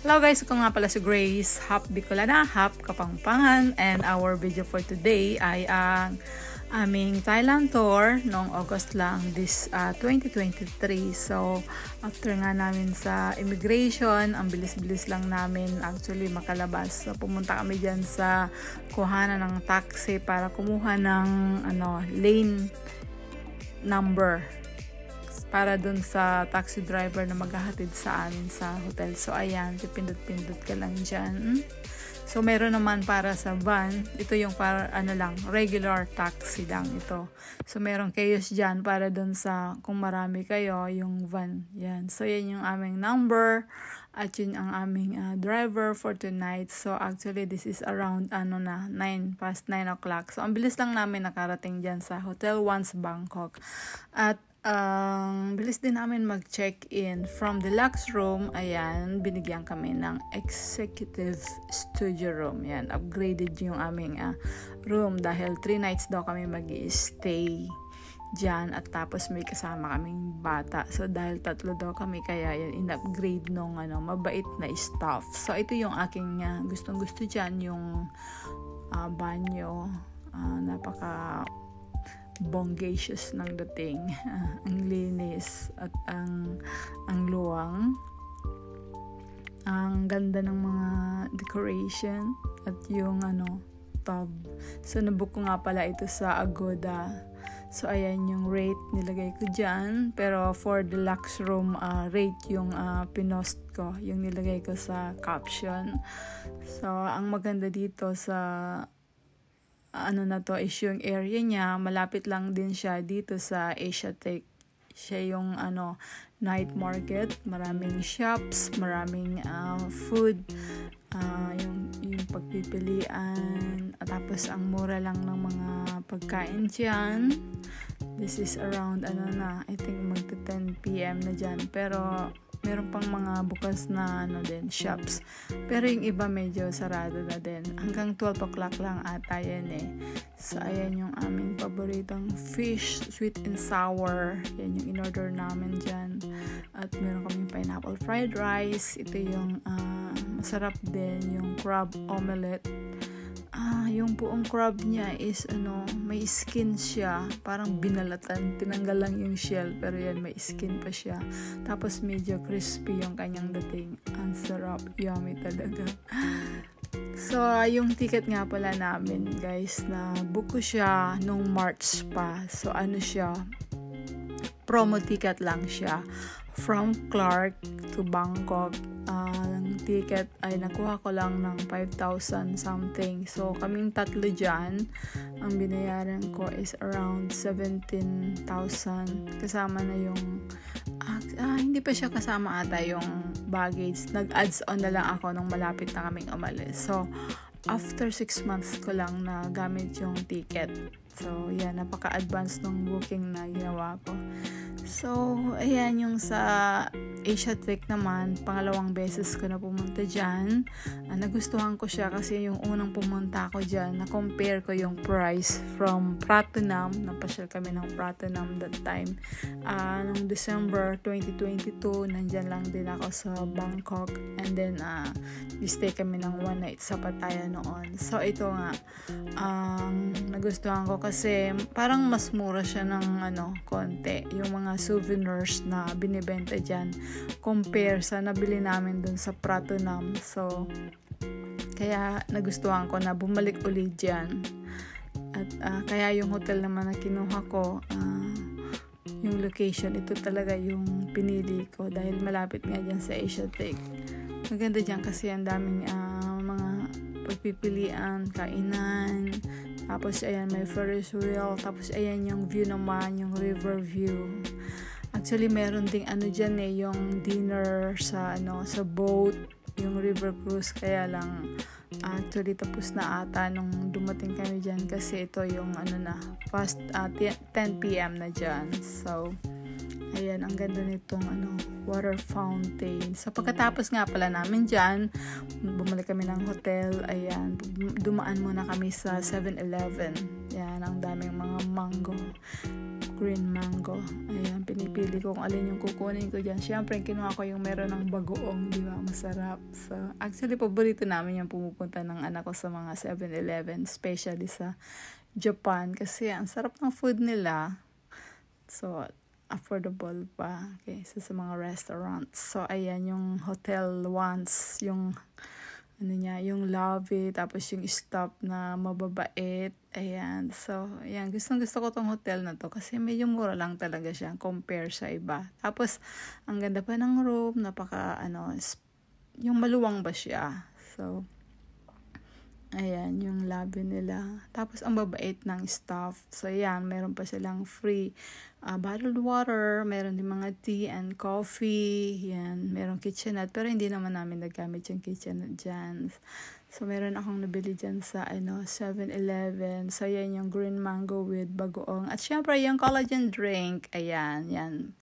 Hello guys, ako nga pala si Grace, Hap Bicolana, Hap Kapampangan, and our video for today ay ang aming Thailand tour noong August lang this 2023. So after nga namin sa immigration, ang bilis-bilis lang namin actually makalabas. So pumunta kami dyan sa kuhanan ng taxi para kumuha ng lane number para dun sa taxi driver na maghahatid sa amin sa hotel. So ayan, pipindot-pindot ka lang dyan. So meron naman para sa van, ito yung para regular taxi lang ito. So meron chaos dyan para dun sa kung marami kayo yung van. Yan. So yan yung aming number at yun ang aming driver for tonight. So actually this is around 9 o'clock. So ang bilis lang namin nakarating dyan sa Hotel Once Bangkok. At bilis din namin mag-check-in from deluxe room. Ayan, binigyan kami ng executive studio room. Yan, upgraded yung aming room dahil 3 nights daw kami mag-i-stay dyan at tapos may kasama kaming bata. So dahil 3 daw kami, kaya yan in-upgrade nung mabait na staff. So ito yung aking gustong-gusto dyan, yung banyo. Napaka bongacious ng dating. Ang linis at ang luwang. Ang ganda ng mga decoration at yung tub. So nabook ko nga pala ito sa Agoda. So ayan yung rate nilagay ko dyan, pero for deluxe room rate yung pinost ko, yung nilagay ko sa caption. So ang maganda dito sa is yung area niya, malapit lang din siya dito sa Asiatique. Siya yung night market, maraming shops, maraming food, yung pagpipilian, at tapos ang mura lang ng mga pagkain diyan. This is around I think magto 10 PM na diyan, pero meron pang mga bukas na shops. Pero yung iba medyo sarado na din. Hanggang 12 o'clock lang ata yan eh. So ayan yung aming paboritong fish, sweet and sour. Yan yung in-order namin dyan. At meron kaming pineapple fried rice. Ito yung masarap din, yung crab omelette. Yung buong crab niya is may skin siya, parang binalatan, tinanggal lang yung shell, pero yan may skin pa siya, tapos medyo crispy yung kanyang dating. Ang sarap, yummy talaga. So yung ticket nga pala namin guys, na book ko siya nung March pa. So siya, promo ticket lang siya from Clark to Bangkok. Ang ticket ay nakuha ko lang ng 5,000 something. So kaming 3 dyan, ang binayaran ko is around 17,000. Kasama na yung hindi pa siya kasama ata yung baggage. Nag-adds on na lang ako nung malapit na kaming umalis. So after 6 months ko lang na gamit yung ticket. So yan, napaka-advance ng booking na ginawa ko. So ayan, yung sa Asiatique naman, pangalawang beses ko na pumunta dyan. Nagustuhan ko siya kasi yung unang pumunta ko dyan, na-compare ko yung price from Pratunam. Napasyal kami ng Pratunam that time. Noong December 2022, nandyan lang din ako sa Bangkok. And then, stay kami ng 1 night sa Pattaya noon. So ito nga, nagustuhan ko kasi parang mas mura siya ng konti. Yung mga souvenirs na binibenta dyan compare sa nabili namin dun sa Pratunam. So kaya nagustuhan ko na bumalik ulit dyan. At kaya yung hotel naman na kinuha ko, yung location, ito talaga yung pinili ko dahil malapit nga dyan sa Asiatique. Maganda dyan kasi ang daming mga pagpipilian, kainan, tapos ayan may Ferris wheel, tapos ayan yung view naman, yung river view. Actually meron ding dyan yung dinner sa sa boat, yung river cruise, kaya lang actually tapos na ata nung dumating kami dyan kasi ito yung past 10 PM na dyan. So ayan, ang ganda nitong water fountain. So pagkatapos nga pala namin dyan, bumalik kami ng hotel. Ayan, dumaan muna kami sa 7-Eleven. Yan, ang daming mga mango green mango. Ayan, pinipili ko kung alin yung kukunin ko dyan. Siyempre, kinuha ko yung meron ng bagoong, di ba? Masarap. So, actually, paborito namin yung pumupunta ng anak ko sa mga 7-Eleven, especially sa Japan. Kasi ang sarap ng food nila. So, affordable pa kaysa sa mga restaurants. So, ayan, yung hotel once, yung yung lobby, tapos yung stop na mababait. Ayan. So, ayan. Gusto ko tong hotel na to kasi medyo mura lang talaga siya compare sa iba. Tapos, ang ganda pa ng room. Napaka, yung maluwang ba siya. So, ayan, yung lobby nila. Tapos, ang babait ng staff. So, ayan, meron pa silang free bottled water. Meron din mga tea and coffee. Ayan, meron kitchenette. Pero hindi naman namin nagamit yung kitchenette dyan. So, meron akong nabili dyan sa 7-Eleven. So, ayan yung green mango with bagoong. At syempre, yung collagen drink. Ayan, yan.